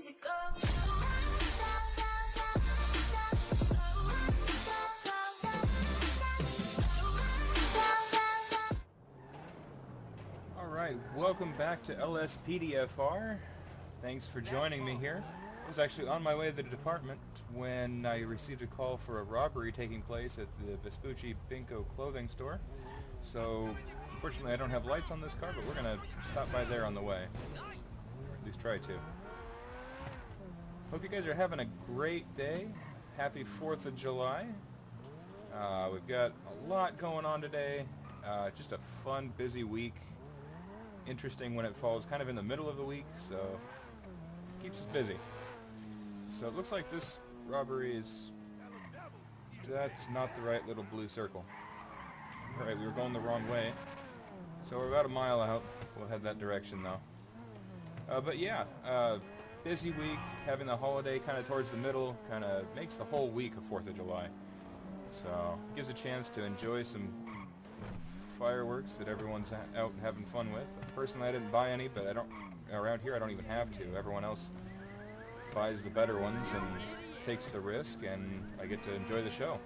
easy go. Alright, welcome back to LSPDFR. Thanks for joining me here. I was actually on my way to the department when I received a call for a robbery taking place at the Vespucci Binko clothing store. So, unfortunately I don't have lights on this car, but we're going to stop by there on the way. Or at least try to. Hope you guys are having a great day. Happy 4th of July. We've got a lot going on today. Just a fun, busy week. Interesting when it falls kind of in the middle of the week, so keeps us busy. So it looks like this robbery is... that's not the right little blue circle. Alright, we were going the wrong way. So we're about a mile out. We'll head that direction though. But yeah, busy week, having the holiday kind of towards the middle, kind of makes the whole week a 4th of July. So, gives a chance to enjoy some fireworks that everyone's out having fun with. Personally, I didn't buy any, but around here I don't even have to. Everyone else buys the better ones and takes the risk, and I get to enjoy the show.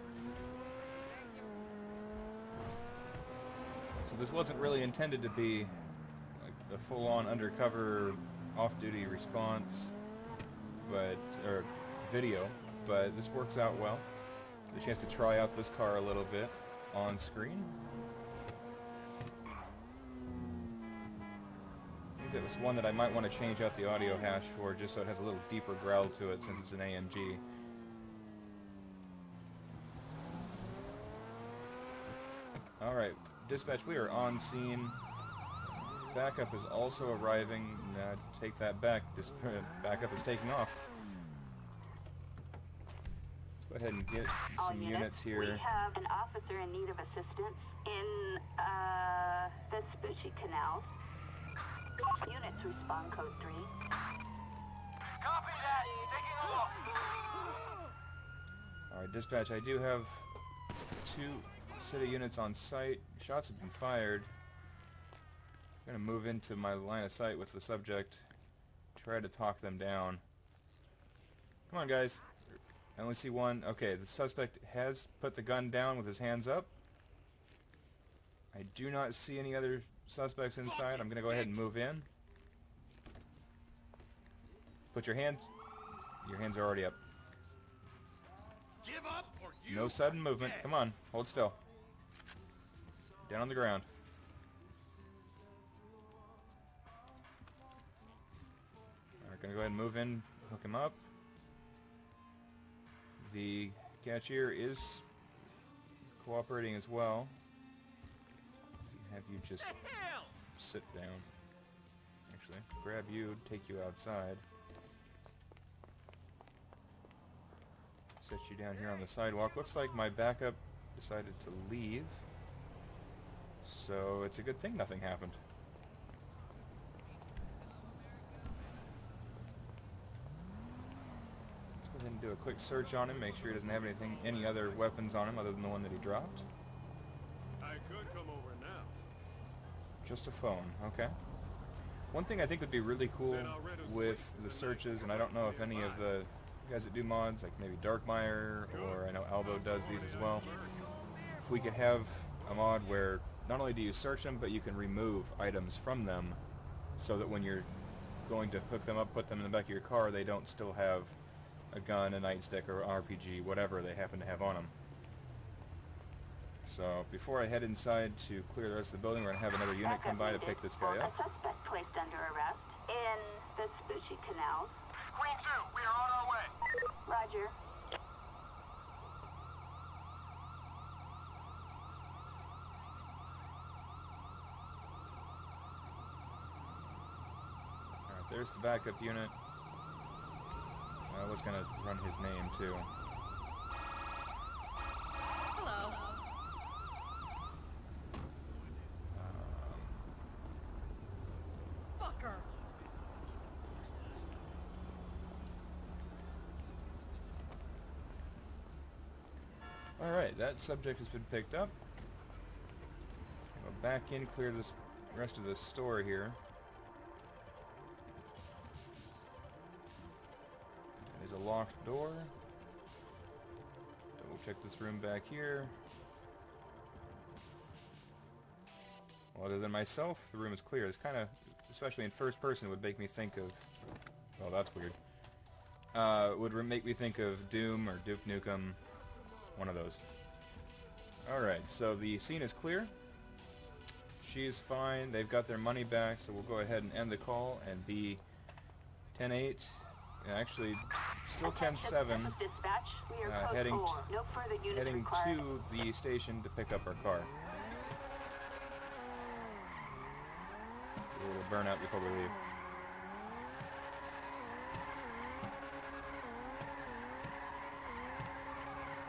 So this wasn't really intended to be like the full-on undercover off-duty response, or video, but this works out well. The chance to try out this car a little bit on screen. I think that was one that I might want to change out the audio hash for, just so it has a little deeper growl to it since it's an AMG. Alright, dispatch, we are on scene. Backup is also arriving. Take that back. Backup is taking off. Go ahead and get some units here. We have an officer in need of assistance in the Vespucci Canal. Units respond code 3. Copy that. Taking a look. Alright, dispatch, I do have 2 city units on site. Shots have been fired. I'm going to move into my line of sight with the subject. Try to talk them down. Come on, guys. I only see one. Okay, the suspect has put the gun down with his hands up. I do not see any other suspects inside. I'm going to go ahead and move in. Put your hands... your hands are already up. Give up or you No sudden movement. Come on, hold still. Down on the ground. Alright, going to go ahead and move in, hook him up. The cashier is cooperating as well. Have you just sit down. Actually, grab you, take you outside. Set you down here on the sidewalk. Looks like my backup decided to leave. So it's a good thing nothing happened. Let's go ahead and do a quick search on him, make sure he doesn't have any other weapons on him other than the one that he dropped. I could come over now. Just a phone, okay. One thing I think would be really cool with the searches, and I don't know if any of the guys that do mods, like maybe Darkmire, or I know Albo does these as well, if we could have a mod where not only do you search them, but you can remove items from them, so that when you're going to hook them up, put them in the back of your car, they don't still have a gun, a nightstick, or RPG, whatever they happen to have on them. So, before I head inside to clear the rest of the building, we're going to have another unit come by to pick this guy up. A suspect placed under arrest in the Vespucci Canal. Queen 2, we are on our way. Roger. Alright, there's the backup unit. I was going to run his name, too. Hello. Fucker. Alright, that subject has been picked up. Go back in, clear this rest of the store here. There's a locked door. Double check this room back here. Well, other than myself, the room is clear. It's kind of, especially in first person, would make me think of... Well, that's weird. Would make me think of Doom or Duke Nukem. One of those. Alright, so the scene is clear. She's fine. They've got their money back, so we'll go ahead and end the call and be 10-8. Actually, still 10-7. Dispatch, we are code Heading 4. No further units heading required. to the station to pick up our car. A little burnout before we leave.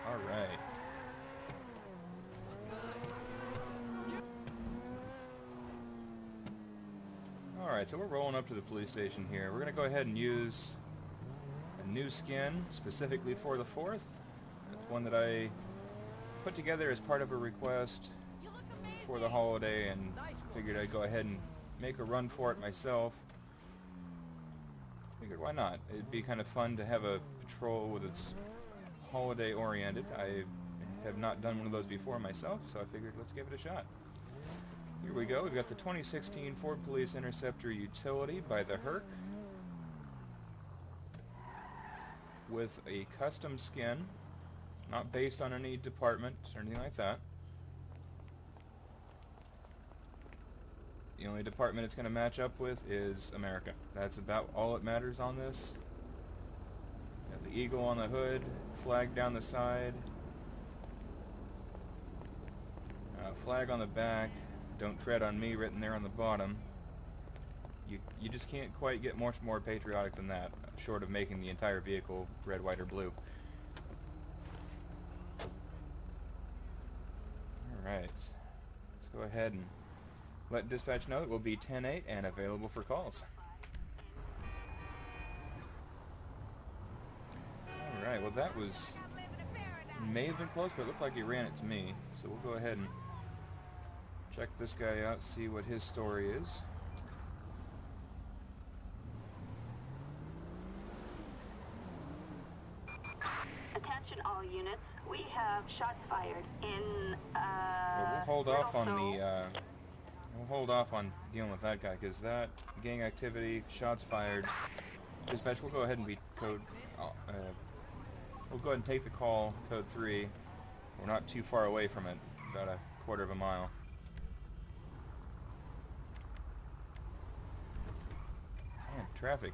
Alright. Alright, so we're rolling up to the police station here. We're going to go ahead and use a new skin specifically for the 4th. It's one that I put together as part of a request for the holiday and figured I'd go ahead and make a run for it myself. Figured, why not? It'd be kind of fun to have a patrol with its holiday oriented. I have not done one of those before myself, so I figured let's give it a shot. Here we go. We've got the 2016 Ford Police Interceptor Utility by the Herc with a custom skin, not based on any department or anything like that. The only department it's going to match up with is America. That's about all that matters on this. Got the eagle on the hood, flag down the side, flag on the back, "Don't tread on me" written there on the bottom. You just can't quite get much more patriotic than that, short of making the entire vehicle red, white, or blue. Alright, let's go ahead and let dispatch know that we'll be 10-8 and available for calls. Alright, well that was... may have been close, but it looked like he ran it to me. So we'll go ahead and check this guy out, see what his story is. Attention all units. We have shots fired in, Well, we'll hold off on Little the, we'll hold off on dealing with that guy, because that gang activity, shots fired. Dispatch, we'll go ahead and be code, we'll go ahead and take the call, code 3. We're not too far away from it, about a quarter of a mile. Man, traffic.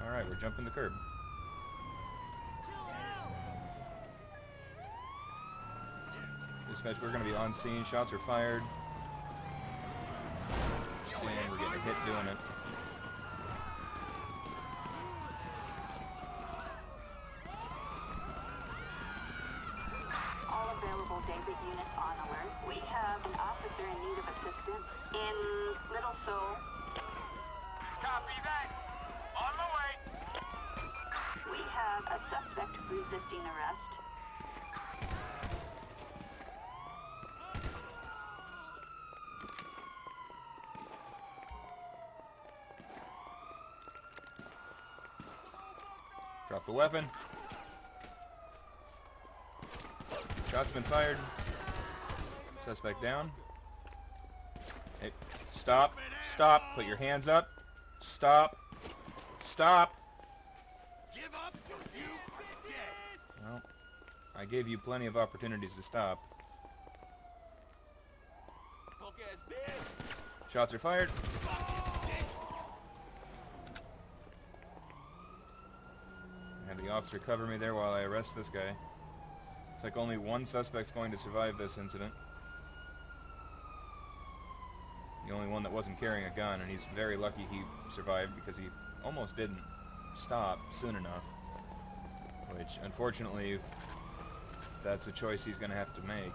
Alright, we're jumping the curb. Dispatch, we're going to be on scene. Shots are fired. And we're getting hit doing it. all available David units on alert. We have an officer in need of assistance in Little Seoul. Copy that. On the way. We have a suspect resisting arrest. Drop the weapon. Shot's been fired. Suspect down. Hey, stop. Stop. Put your hands up. Stop. Stop. Give up. You dead. Well, I gave you plenty of opportunities to stop. Punk ass bitch. Shots are fired. Have the officer cover me there while I arrest this guy. Looks like only one suspect's going to survive this incident. The only one that wasn't carrying a gun, and he's very lucky he survived because he almost didn't stop soon enough. Which, unfortunately, that's a choice he's going to have to make.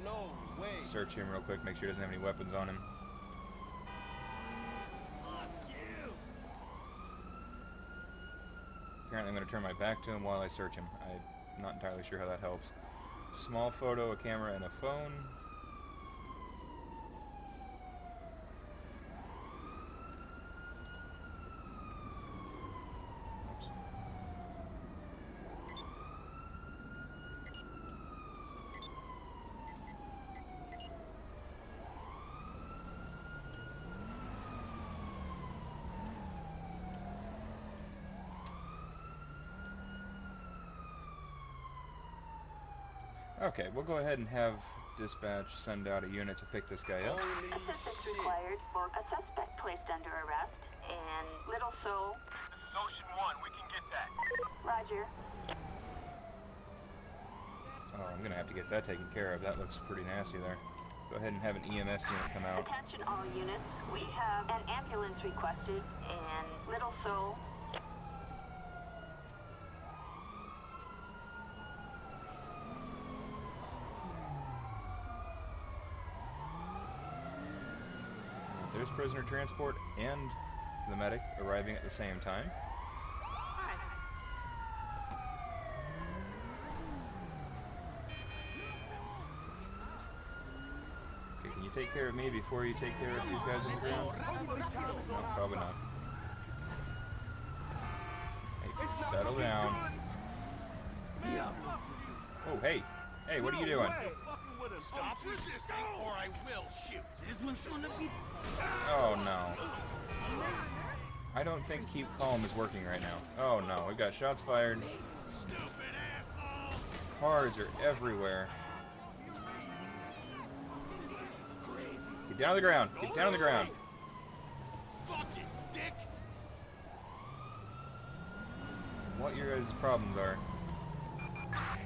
No way. Search him real quick, make sure he doesn't have any weapons on him. Apparently I'm going to turn my back to him while I search him. I'm not entirely sure how that helps. Small photo, a camera, and a phone. Okay, we'll go ahead and have dispatch send out a unit to pick this guy up. Holy Assistance shit. required for a suspect placed under arrest in Little Seoul. This is Ocean 1. We can get that. Roger. Oh, I'm gonna have to get that taken care of. That looks pretty nasty there. Go ahead and have an EMS unit come out. Attention all units. We have an ambulance requested in Little Seoul. There's prisoner transport and the medic arriving at the same time. Okay, can you take care of me before you take care of these guys on the ground? No, probably not. Hey, settle down. Oh, hey. Hey, what are you doing? Stop resisting or I will shoot. This one's gonna be... Oh, no. I don't think keep calm is working right now. Oh, no. We've got shots fired. Stupid asshole! Cars are everywhere. Get down on the ground. Get down on the ground. Fucking dick! What your guys' problems are.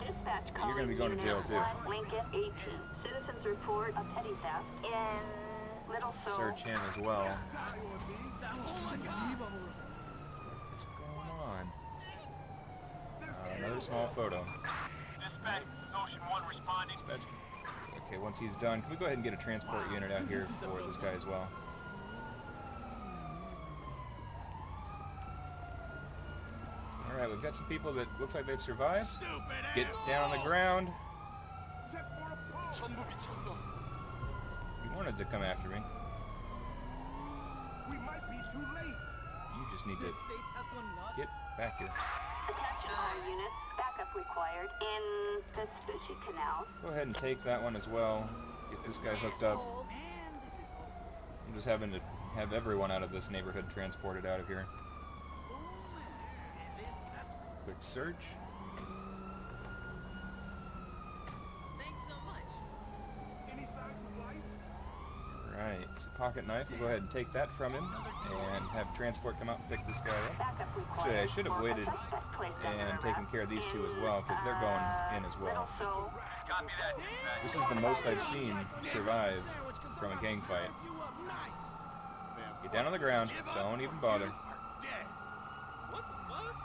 Dispatch You're gonna be going to jail, too. Lincoln 18. Citizens report a petty theft in Little Seoul. Search him as well. Oh my god! What's going on? Another small photo. Dispatch, Ocean 1 responding. Dispatch. Okay, once he's done, can we go ahead and get a transport unit out here for this guy as well? Alright, we've got some people that looks like they've survived. Stupid Get asshole! down on the ground. 전부 미쳤어. You wanted to come after me. We might be too late. You just need to get back here. Attention all units. Backup required in the Vespucci Canal. Go ahead and take that one as well. Get this guy hooked up. I'm just having to have everyone out of this neighborhood transported out of here. Quick search. Thanks so much. Any signs of life? Right, it's a pocket knife. We'll go ahead and take that from him and have transport come out and pick this guy up. Backup required. Actually, I should have for a waited suspect placed under and taken arrest care of these two as in, well, because they're going in as well. Little Seoul. Copy that, dispatch. This is the most I've seen survive from a gang fight. Get down on the ground. Don't even bother. Dead. What the fuck?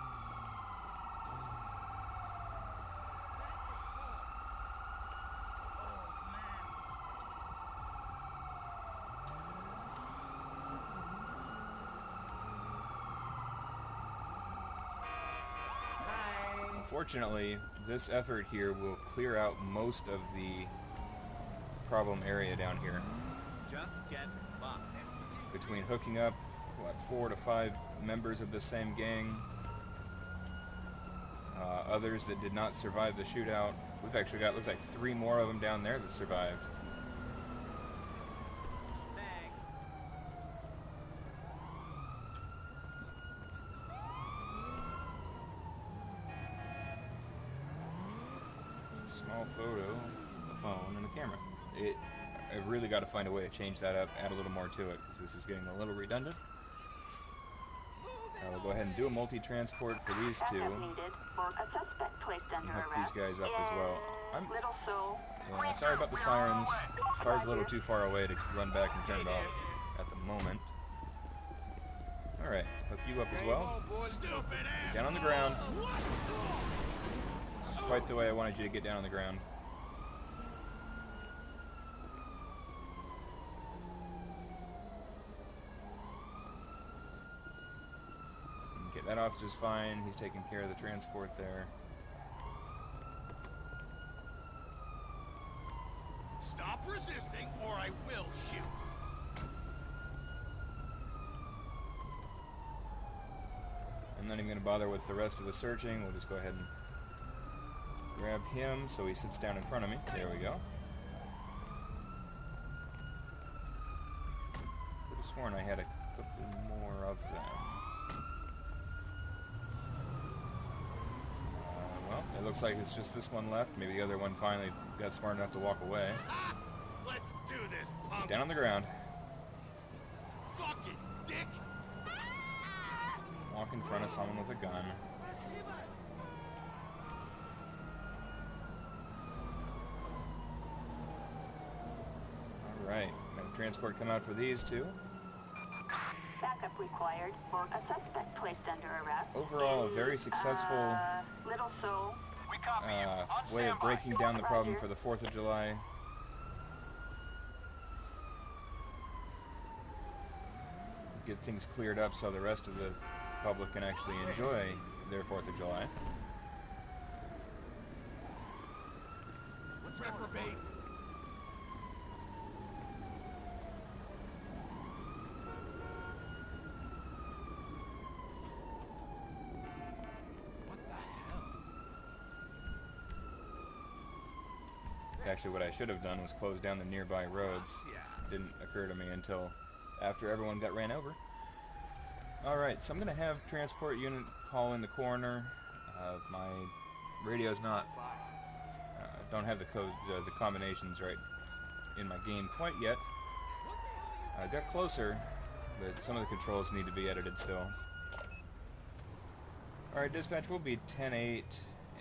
Unfortunately, this effort here will clear out most of the problem area down here. Just get fucked. Between hooking up, what, 4 to 5 members of the same gang, others that did not survive the shootout. We've actually got, looks like 3 more of them down there that survived. Small photo, a phone, and a camera. I've really got to find a way to change that up, add a little more to it, because this is getting a little redundant. We'll go ahead and do a multi-transport for these two. Backup needed for a suspect placed under Hook arrest these guys up as well. in Little Seoul. Yeah, sorry about the sirens. Car's a little too far away to run back and turn it off at the moment. Alright, hook you up as well. Get down on the ground. Quite the way I wanted you to get down on the ground. Okay, that officer's fine. He's taking care of the transport there. Stop resisting or I will shoot. I'm not even going to bother with the rest of the searching. We'll just go ahead and grab him so he sits down in front of me. There we go. Could have sworn I had a couple more of them. Well, Well, it looks like it's just this one left. Maybe the other one finally got smart enough to walk away. Let's do this, punk. Down on the ground. Fuck it, dick. Walk in front of someone with a gun. Alright, got a transport come out for these two. Backup required for a suspect placed under arrest. Overall, a very successful Little Seoul. way of breaking down the problem for the 4th of July. Get things cleared up so the rest of the public can actually enjoy their 4th of July. What's reprobate? What the hell? Actually, what I should have done was close down the nearby roads. Didn't occur to me until after everyone got ran over. Alright, so I'm going to have transport unit call in the coroner. My radio's not... don't have the code, the combinations right in my game quite yet. I got closer, but some of the controls need to be edited still. Alright, dispatch, we'll be 10-8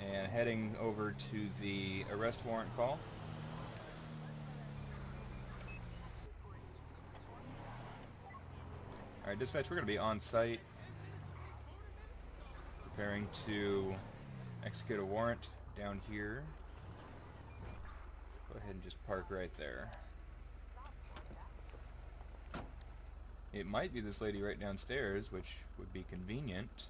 and heading over to the arrest warrant call. Alright, dispatch, we're going to be on site, preparing to execute a warrant down here. Go ahead and just park right there. It might be this lady right downstairs, which would be convenient.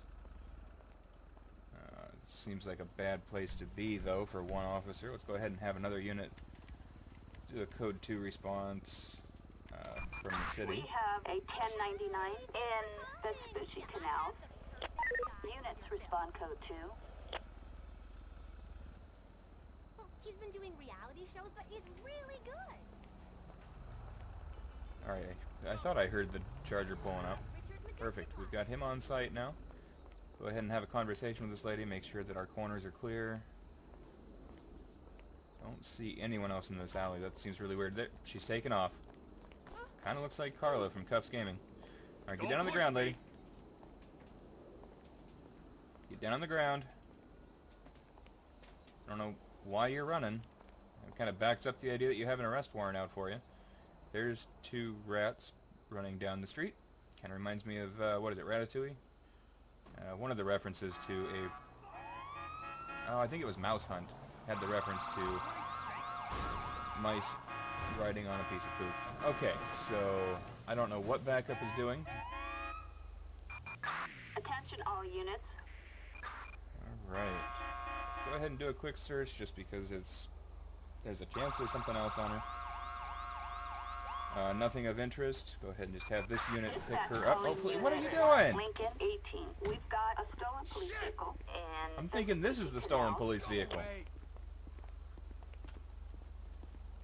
Seems like a bad place to be, though, for one officer. Let's go ahead and have another unit do a code 2 response from the city. We have a 1099 in the Vespucci Canal. Units respond code 2. Well, he's been doing reality shows, but he's really good. Alright, I thought I heard the charger pulling up. Perfect, we've got him on site now. Go ahead and have a conversation with this lady, make sure that our corners are clear. Don't see anyone else in this alley. That seems really weird. There, she's taken off. Kind of looks like Carla from Cuffs Gaming. Alright, get down on the ground, lady. Get down on the ground. I don't know why you're running. It kind of backs up the idea that you have an arrest warrant out for you. There's two rats running down the street. Kind of reminds me of, what is it, Ratatouille? One of the references to a... Oh, I think it was Mouse Hunt. Had the reference to mice riding on a piece of poop. Okay, so I don't know what backup is doing. Attention all units. Alright. Go ahead and do a quick search just because there's a chance there's something else on her. Nothing of interest. Go ahead and just have this unit pick her up. Hopefully, what are you doing? Lincoln 18. We've got a stolen police vehicle and... I'm thinking this is the stolen police vehicle.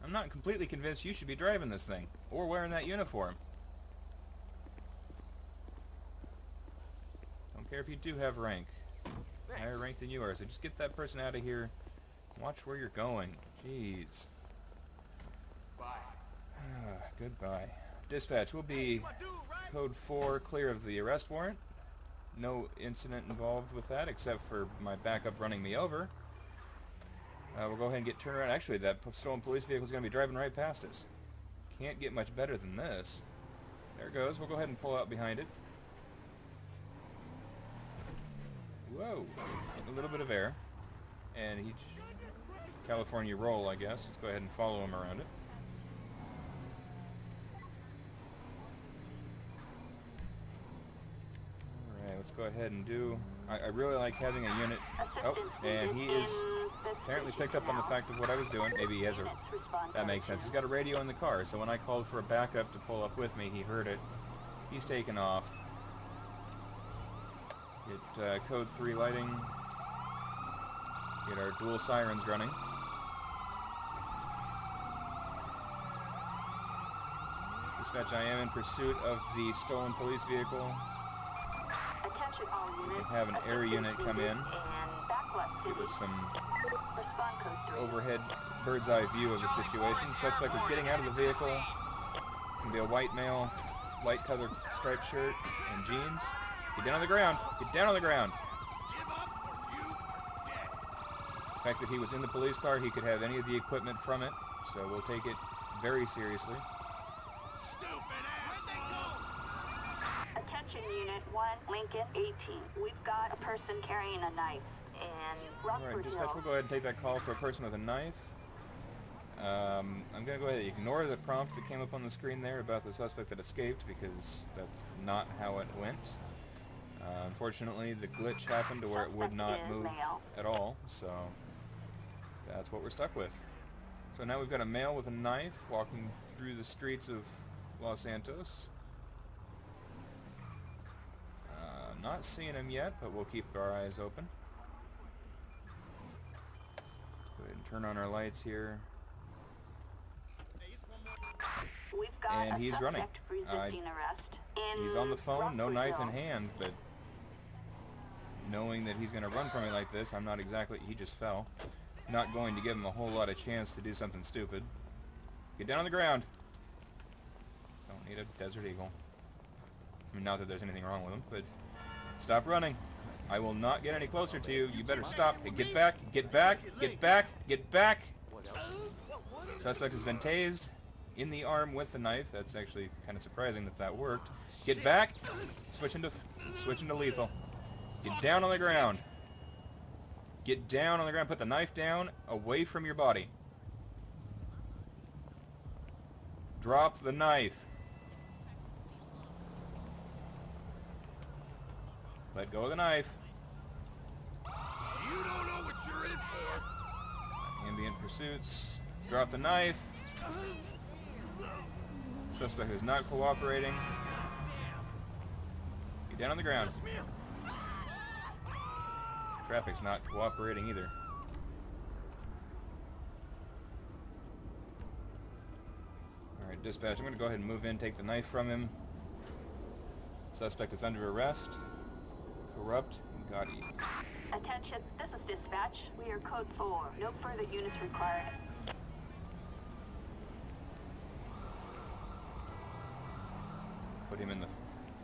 I'm not completely convinced you should be driving this thing, or wearing that uniform. Don't care if you do have rank. Higher rank than you are, so just get that person out of here. Watch where you're going. Jeez. Goodbye. Dispatch, we'll be code 4, clear of the arrest warrant. No incident involved with that, except for my backup running me over. We'll go ahead and get turned around. Actually, that stolen police vehicle is going to be driving right past us. Can't get much better than this. There it goes. We'll go ahead and pull out behind it. Whoa. Getting a little bit of air. And he... California roll, I guess. Let's go ahead and follow him around it. Alright, let's go ahead and do... I really like having a unit... Oh, and he is apparently picked up on the fact of what I was doing. Maybe he has a... That makes sense. He's got a radio in the car, so when I called for a backup to pull up with me, he heard it. He's taken off. Get code 3 lighting. Get our dual sirens running. Dispatch, I am in pursuit of the stolen police vehicle. Attention all units. We have an air unit come in. And backup give us some Respond code 3. overhead bird's eye view of the situation. Suspect is getting out of the vehicle. Gonna be a white male, light color striped shirt and jeans. Get down on the ground. Get down on the ground. Give up or you are dead. The fact that he was in the police car, he could have any of the equipment from it, so we'll take it very seriously. Stupid ass. Where'd they go? Attention Unit 1, Lincoln 18. We've got a person carrying a knife in Alright, Rockford dispatch, Hill. we'll go ahead and take that call for a person with a knife. I'm going to go ahead and ignore the prompts that came up on the screen there about the suspect that escaped, because that's not how it went. Unfortunately, the glitch happened to where it would not move at all, so that's what we're stuck with. So now we've got a male with a knife walking through the streets of Los Santos. Not seeing him yet, but we'll keep our eyes open. Go ahead and turn on our lights here. We've got And a he's running. suspect resisting arrest in He's on the phone, no Rockford knife Hill. in hand, but knowing that he's going to run from me like this, I'm not exactly... He just fell. Not going to give him a whole lot of chance to do something stupid. Get down on the ground. Don't need a Desert Eagle. I mean, not that there's anything wrong with him, but stop running. I will not get any closer to you. You better stop. Hey, get back. Get back. Get back. Get back. Suspect has been tased in the arm with the knife. That's actually kind of surprising that that worked. Get back. Switch into lethal. Get down on the ground. Get down on the ground. Put the knife down away from your body. Drop the knife. Let go of the knife. You don't know what you're in for. Ambient pursuits. Drop the knife. Suspect is not cooperating. Get down on the ground. Traffic's not cooperating either. Alright, dispatch, I'm going to go ahead and move in, take the knife from him. Suspect is under arrest. Corrupt Gotti. Attention, this is dispatch. We are code 4. No further units required. Put him in the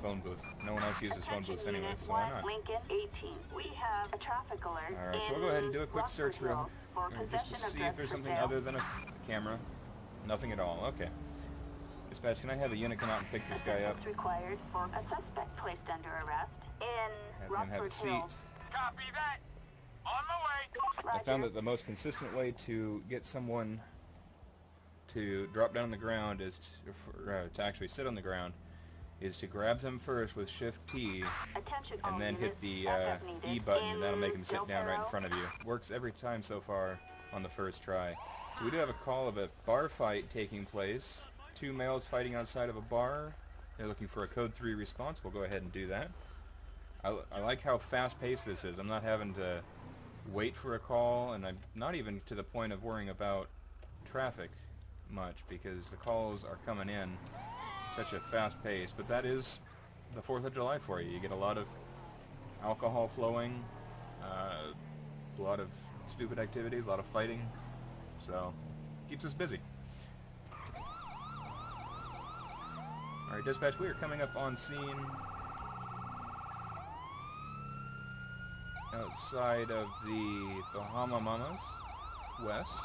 phone booth. No one else uses phone booths anyway, Unit so why 1, not? Lincoln 18. We have a traffic alert. Alright, so we'll go ahead and do a quick Rockford search real for just to possession of see if drugs there's for something sale. other than a camera. Nothing at all. Okay. Dispatch, can I have a unit come out and pick this guy up? Assistance required for a suspect placed under arrest in Have him have a Rockford seat. Hill. Copy that. On my way. I found Roger. that the most consistent way to get someone to drop down on the ground is to actually sit on the ground is to grab them first with Shift T Attention all and then hit units. the Backup needed E button, and that'll in make him sit down right in Del front of you. Works every time so far on the first try. So we do have a call of a bar fight taking place. Two males fighting outside of a bar. They're looking for a code 3 response. We'll go ahead and do that. I like how fast-paced this is. I'm not having to wait for a call, and I'm not even to the point of worrying about traffic much, because the calls are coming in such a fast pace. But that is the 4th of July for you. You get a lot of alcohol flowing, a lot of stupid activities, a lot of fighting, so keeps us busy. Alright, dispatch, we are coming up on scene outside of the Bahama Mamas West.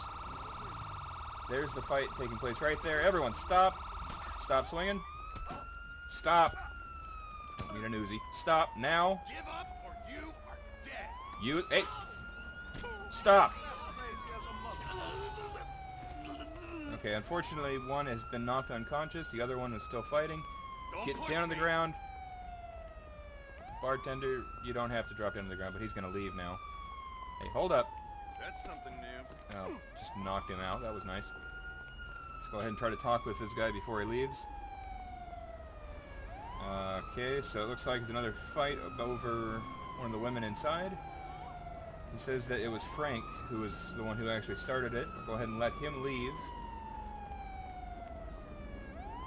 There's the fight taking place right there. Everyone stop. Stop swinging. Stop. Need an Uzi. Stop now. Give up or you are dead. You, hey. Stop. Okay, unfortunately one has been knocked unconscious. The other one is still fighting. Don't Get push down on the me. ground. Bartender, you don't have to drop down to the ground, but he's going to leave now. Hey, hold up. That's something new. Oh, just knocked him out. That was nice. Let's go ahead and try to talk with this guy before he leaves. Okay, so it looks like there's another fight over one of the women inside. He says that it was Frank who was the one who actually started it. We'll go ahead and let him leave.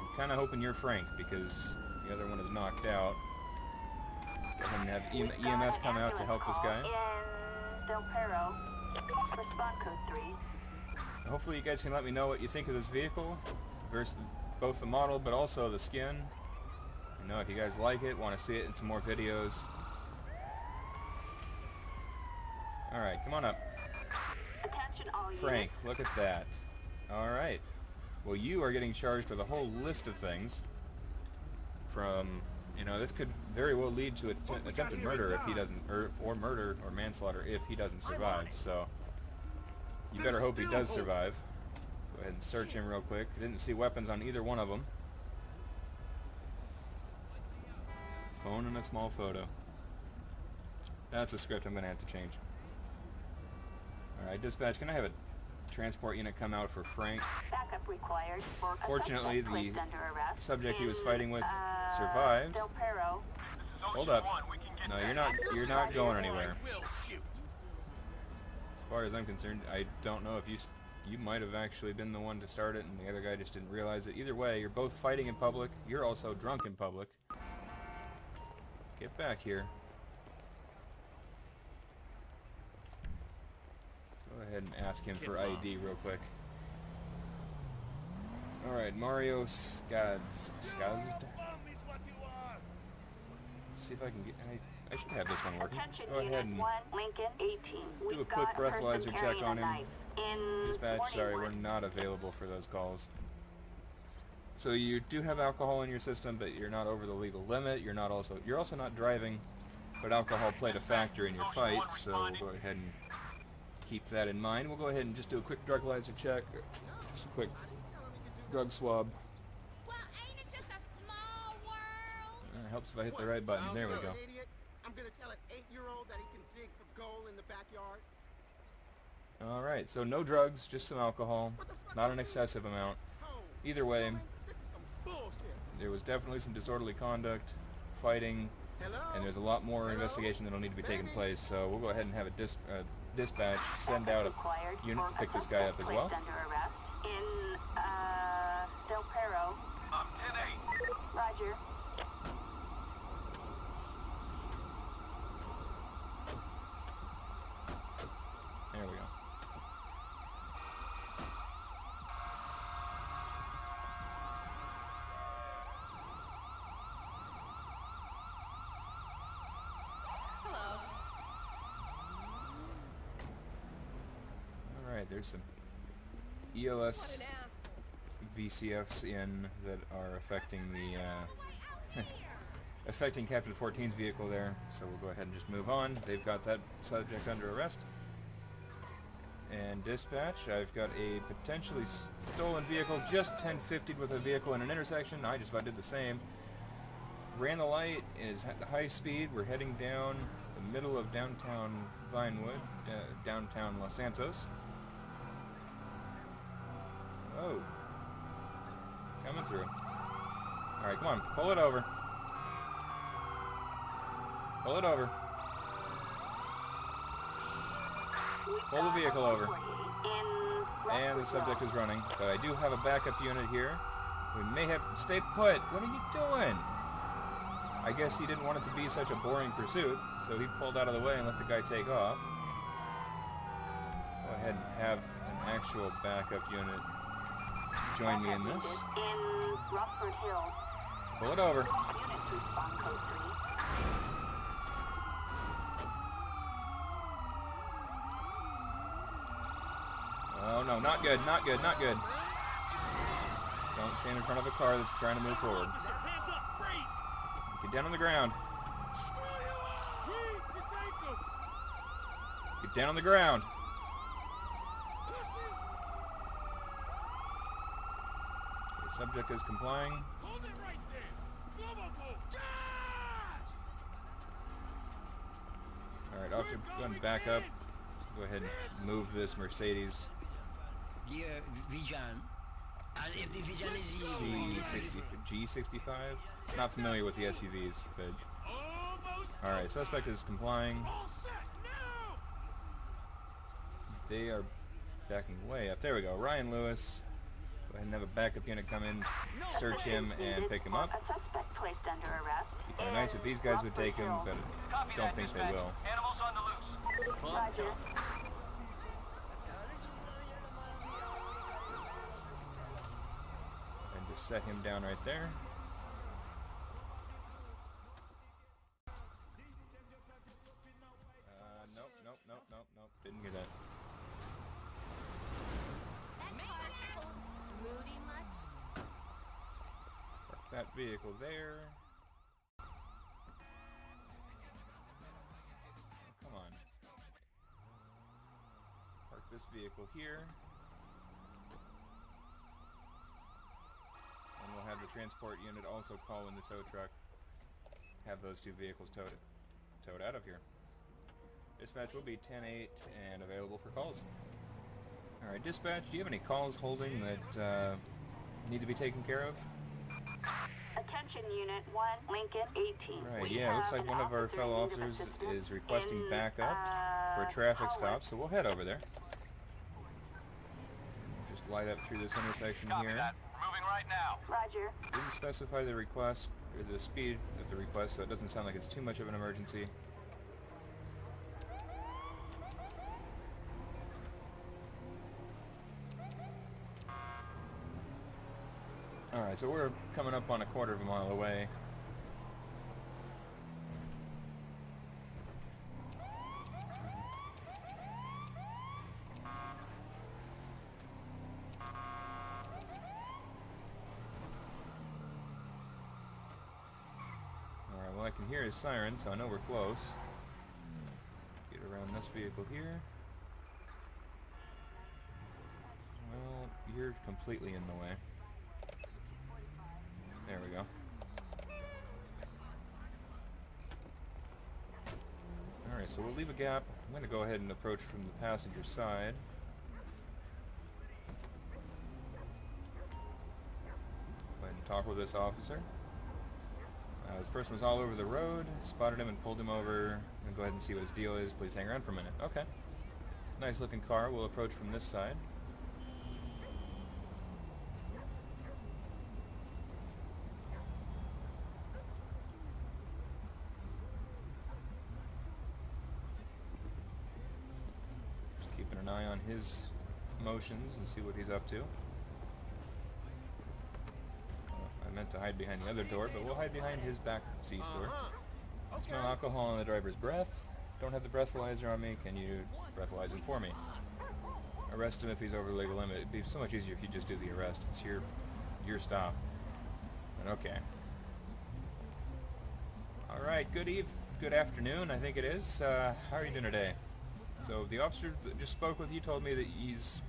I'm kind of hoping you're Frank, because the other one is knocked out. Go ahead and have EMS come out to help this guy. In Del Perro. Respond code 3. Hopefully you guys can let me know what you think of this vehicle, versus both the model but also the skin. You know, if you guys like it, want to see it in some more videos. Alright, come on up. Attention all units. Frank, look at that. Alright. Well, you are getting charged with a whole list of things. From, you know, this could very well lead to attempted murder if he doesn't, or murder or manslaughter if he doesn't survive. So, you better hope he does survive. Go ahead and search him real quick. I didn't see weapons on either one of them. Phone and a small photo. That's a script I'm going to have to change. Alright, dispatch, can I have a transport unit come out for Frank? Backup required for a Fortunately, suspect placed under arrest subject he was in, fighting with survived. Del Perro. Hold up. No, you're not going anywhere. Will shoot. As far as I'm concerned, I don't know if you might have actually been the one to start it and the other guy just didn't realize it. Either way, you're both fighting in public. You're also drunk in public. Get back here. Go ahead and ask him for ID real quick. Alright, Mario Skazd. See if I can get... I should have this one working. Attention Go ahead unit and 1, Lincoln 18. do a We've quick got a person breathalyzer check carrying on a him. knife in Dispatch, sorry, we're 21. not available for those calls. So you do have alcohol in your system, but you're not over the legal limit. You're also not driving, but alcohol played a factor in your fight, so we'll go ahead and keep that in mind. We'll go ahead and just do a quick breathalyzer check, just a quick drug swab. Well, ain't it just a small world? Helps if I hit the right button. There we go. Idiot. I'm gonna tell an 8-year-old that he can dig for gold in the backyard. Alright, so no drugs, just some alcohol, not an excessive amount. Either way, This is some bullshit. there was definitely some disorderly conduct, fighting, Hello? and there's a lot more investigation that'll need to be taking place, so we'll go ahead and have a dispatch send out Required a unit for to pick a this guy up as suspect well. placed under arrest in Del Perro. 10-8. Roger. There we go. Hello. Alright, there's some What ELS an asshole. VCFs in that are affecting the Way out here! affecting Captain 14's vehicle there, so we'll go ahead and just move on. They've got that subject under arrest. And dispatch, I've got a potentially stolen vehicle, just 1050'd with a vehicle in an intersection. I just about did the same. Ran the light, is at high speed. We're heading down the middle of downtown Vinewood, downtown Los Santos. Oh. Coming through. Alright, come on, pull it over. Pull it over. Pull the vehicle over. And the subject is running, but I do have a backup unit here. We may have... Stay put! What are you doing? I guess he didn't want it to be such a boring pursuit, so he pulled out of the way and let the guy take off. Go ahead and have an actual backup unit join me in this. In Rockford Hill. Pull it over. Units respond code 3. Oh no, not good, not good, not good. Don't stand in front of a car that's trying to move forward. Officer, hands up, freeze! Get down on the ground. Get down on the ground. The subject is complying. Hold it right there! Global go! Alright, officer, go ahead and back up. Go ahead and move this Mercedes G65. Not familiar with the SUVs, but... Alright, suspect is complying. All set, now! They are backing way up. There we go. Ryan Lewis. Go ahead and have a backup unit come in, search him, and pick him up. A suspect placed under arrest. It'd be kind of nice if these guys would take him, but I don't think they will. Animals on the loose. Roger. And just set him down right there. Nope. Didn't get that. That car's moody much? Park that vehicle there. Oh, come on. Park this vehicle here. And we'll have the transport unit also call in the tow truck. Have those two vehicles towed out of here. Dispatch will be 10-8 and available for calls. Alright, dispatch, do you have any calls holding that need to be taken care of? Attention Unit 1, Lincoln 18. Right, We yeah, looks have like an one of our officer fellow in need of officers assistance is requesting in, backup for a traffic stop, Howard. so we'll head over there. Just light up through this intersection Copy here. that. We're moving right now. Roger. Didn't specify the request, or the speed of the request, so it doesn't sound like it's too much of an emergency. Alright, so we're coming up on a quarter of a mile away. Alright, well I can hear his siren, so I know we're close. Get around this vehicle here. Well, you're completely in the way. There we go. Alright, so we'll leave a gap. I'm going to go ahead and approach from the passenger side. Go ahead and talk with this officer. This person was all over the road, spotted him and pulled him over. I'm going to go ahead and see what his deal is. Please hang around for a minute. Okay. Nice looking car. We'll approach from this side. Keeping an eye on his motions and see what he's up to. I meant to hide behind the other door, but we'll hide behind his back seat door. Smell alcohol on the driver's breath. Don't have the breathalyzer on me. Can you breathalyze him for me? Arrest him if he's over the legal limit. It'd be so much easier if you just do the arrest. It's your stop. But okay. All right. Good afternoon. I think it is. How are you doing today? So the officer that just spoke with you told me that he's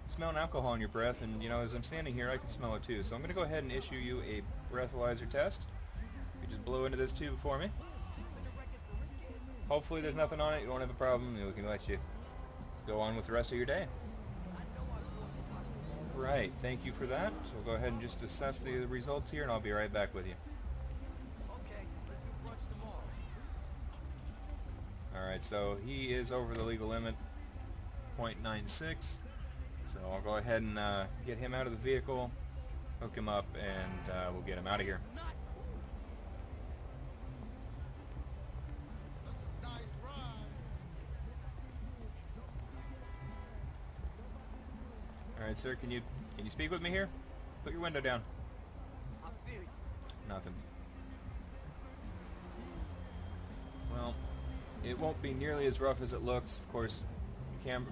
smelling alcohol in your breath, and you know, as I'm standing here, I can smell it too. So I'm going to go ahead and issue you a breathalyzer test. You just blow into this tube for me. Hopefully there's nothing on it. You won't have a problem. We can let you go on with the rest of your day. Right. Thank you for that. So we'll go ahead and just assess the results here, and I'll be right back with you. Alright, so he is over the legal limit, 0.96. So I'll go ahead and get him out of the vehicle, hook him up, and we'll get him out of here. Nice ride. Alright, sir, can you speak with me here? Put your window down. I feel you. Nothing. Well, it won't be nearly as rough as it looks. Of course,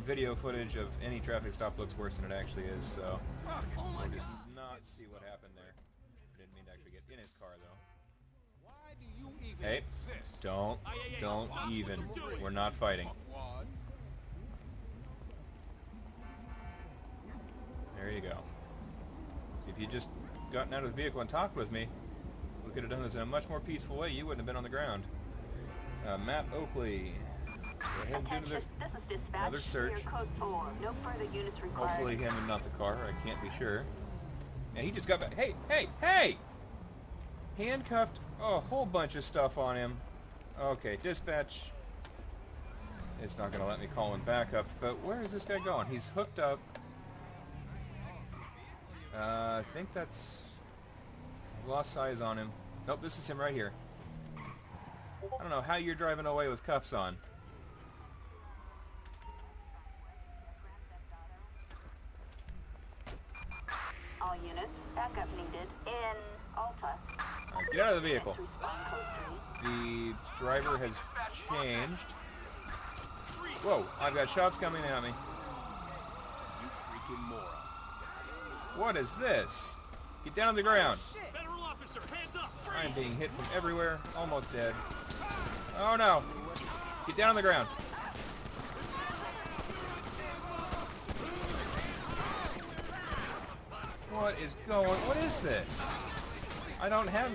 video footage of any traffic stop looks worse than it actually is, so we'll just not see what happened there. Didn't mean to actually get in his car, though. Why do you even Hey, exist? don't even. We're not fighting. There you go. See, if you just gotten out of the vehicle and talked with me, we could have done this in a much more peaceful way. You wouldn't have been on the ground. Matt Oakley. Go ahead and do Attention, this is dispatch. another search. Clear code 4. No further units required. Hopefully him and not the car. I can't be sure. And he just got back. Hey! Handcuffed. Oh, a whole bunch of stuff on him. Okay, dispatch. It's not going to let me call him back up. But where is this guy going? He's hooked up. I think that's... lost size on him. Nope, this is him right here. I don't know how you're driving away with cuffs on. units. Backup needed in Alpha. Alright, get out of the vehicle. Respond code 3. The driver has changed. Whoa, I've got shots coming at me. You freaking moron. What is this? Get down on the ground. Federal officer, hands up! I'm being hit from everywhere. Almost dead. Oh no. Get down on the ground. What is this? I don't have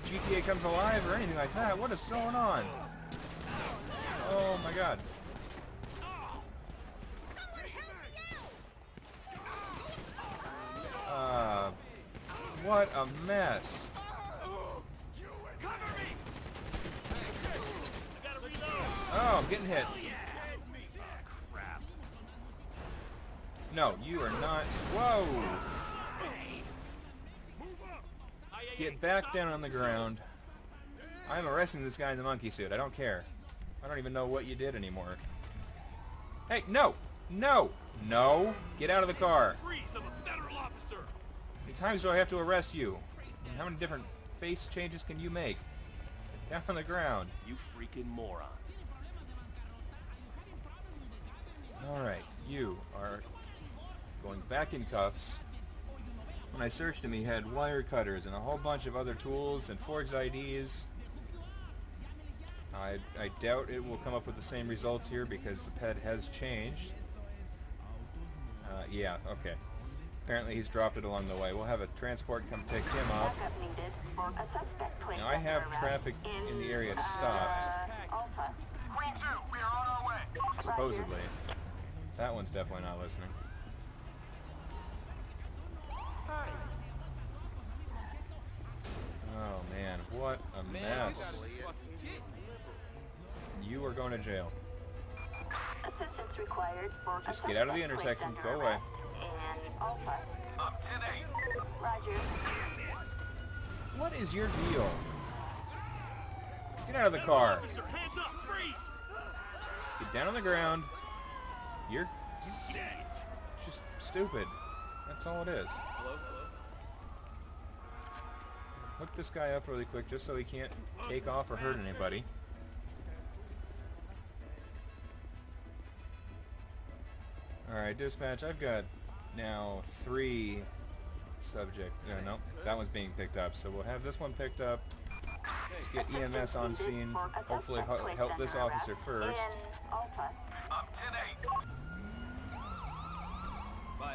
GTA Comes Alive or anything like that. What is going on? Oh my god. What a mess. Cover me! I gotta reload! Oh, I'm getting hit. Crap. No, you are not. Whoa! Get back down on the ground. I'm arresting this guy in the monkey suit. I don't care. I don't even know what you did anymore. Hey, no! No! No! Get out of the car! Freeze! I'm a federal officer! How many times do I have to arrest you? And how many different face changes can you make? Get down on the ground. You freaking moron. Alright, you are going back in cuffs. When I searched him, he had wire cutters and a whole bunch of other tools and forged IDs. I doubt it will come up with the same results here because the ped has changed. Yeah, okay. Apparently he's dropped it along the way. We'll have a transport come pick him up. Backup needed for a suspect placed Now I under have arrest traffic in the area stopped, Alpha. Green 2, we are on our way. supposedly. That one's definitely not listening. Oh man, what a mess. You are going to jail. Assistance required for a Just get out of the suspect intersection. placed Go under away. arrest in Alpha. Up to date. Roger. What is your deal? Get out of the car. Officer, hands up! Freeze! Get down on the ground. You're Shit! just stupid. That's all it is. Hello? Hook this guy up really quick just so he can't take off or hurt anybody. Alright, dispatch, I've got now 3 subject. No, that one's being picked up, so we'll have this one picked up. Let's get EMS on scene. Hopefully help this officer first. In Alpha. Up to date. Bye.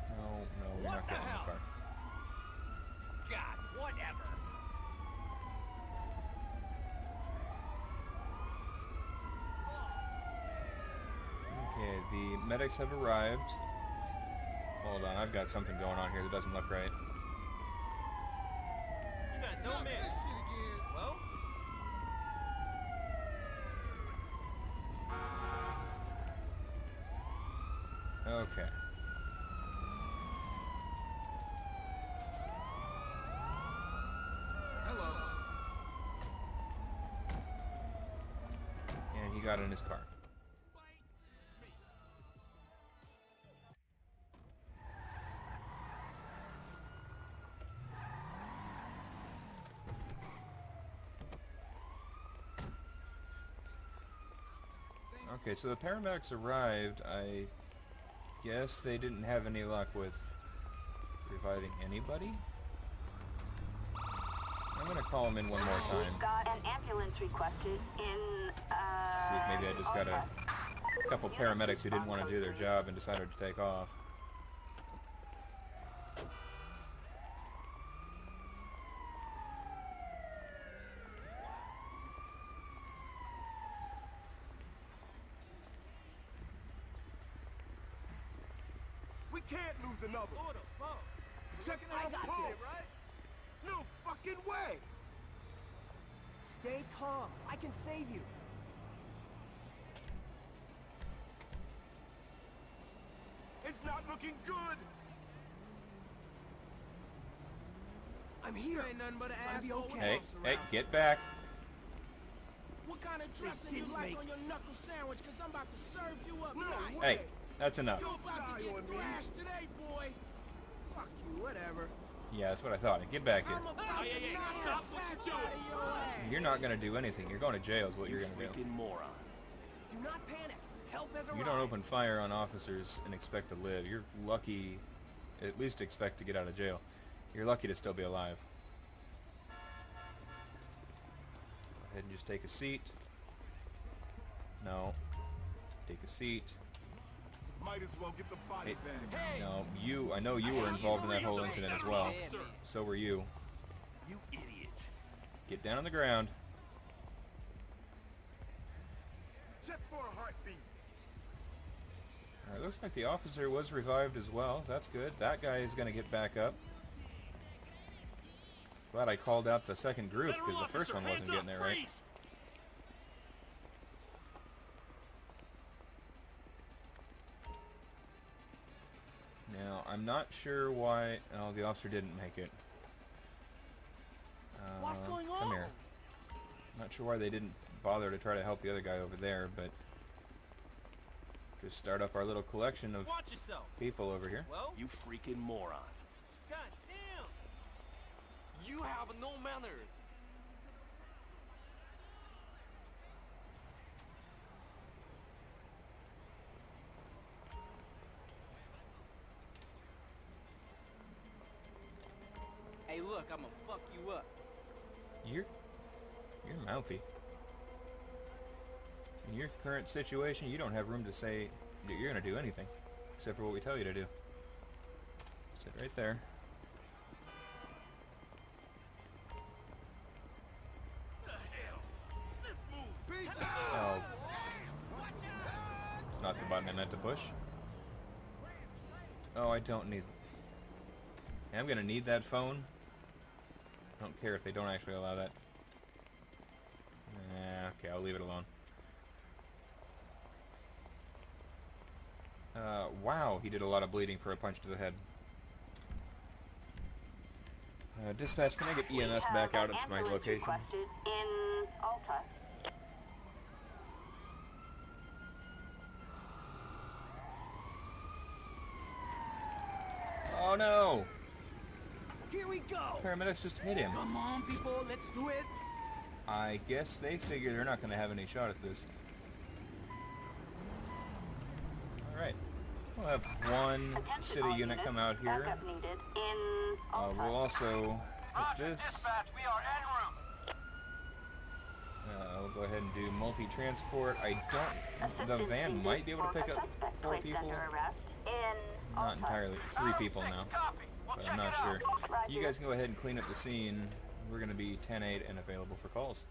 No, we're not getting in the car. God, whatever. Okay, the medics have arrived. Hold on, I've got something going on here that doesn't look right. You got no Not man. this shit again. Well? Okay. Hello. And he got in his car. Okay, so the paramedics arrived. I guess they didn't have any luck with providing anybody. I'm gonna call him in one more time. We've got an ambulance requested in, See if maybe I just got a couple paramedics who didn't want to do their job and decided to take off. We can't lose another. What the fuck? Checking our pulse. Right? No fucking way. Stay calm. I can save you. It's not looking good. I'm here. Ain't nothing but an It's gonna be asshole. okay. Hey, get back. What kind of dressing you like on your knuckle sandwich? Cause I'm about to serve you up nice. Hey, that's enough. You're about to get thrashed today, boy. Fuck you, whatever. Yeah, that's what I thought. Get back here. I'm about to knock the fat out of your ass. You're not gonna do anything. You're going to jail is what you're gonna do. Freaking moron. Do not panic. Help has arrived. You don't open fire on officers and expect to live. You're lucky, at least expect to get out of jail. You're lucky to still be alive. Go ahead and just take a seat. No. Take a seat. Might as well get the body bag. No, I know you were involved in that whole incident as well. So were you. You idiot. Get down on the ground. Check for a heartbeat. Alright, looks like the officer was revived as well. That's good. That guy is going to get back up. Glad I called out the second group because the first one wasn't getting there right. Now, I'm not sure why... Oh, the officer didn't make it. What's going on? Come here. Not sure why they didn't bother to try to help the other guy over there, but... Just start up our little collection of Watch yourself. people over here. Well, you freaking moron. God damn. You have no manners. Hey, look, I'ma fuck you up. You're mouthy. In your current situation, you don't have room to say that you're going to do anything, except for what we tell you to do. Sit right there. Oh. It's not the button I meant to push. Oh, I don't need... I'm going to need that phone. I don't care if they don't actually allow that. Okay, I'll leave it alone. Wow, he did a lot of bleeding for a punch to the head. Dispatch, can I get EMS back out to my location? In Alta. Oh no! Here we go. Paramedics just hit him. Come on, people. Let's do it. I guess they figure they're not going to have any shot at this. Alright. We'll have one city unit come out here. Backup needed in Alta. We'll also hit this. We are en route. We'll go ahead and do multi-transport. I don't... The van might be able to pick up 4 people. Not entirely. 3 people now. But I'm not sure. You guys can go ahead and clean up the scene. We're going to be 10-8 and available for calls.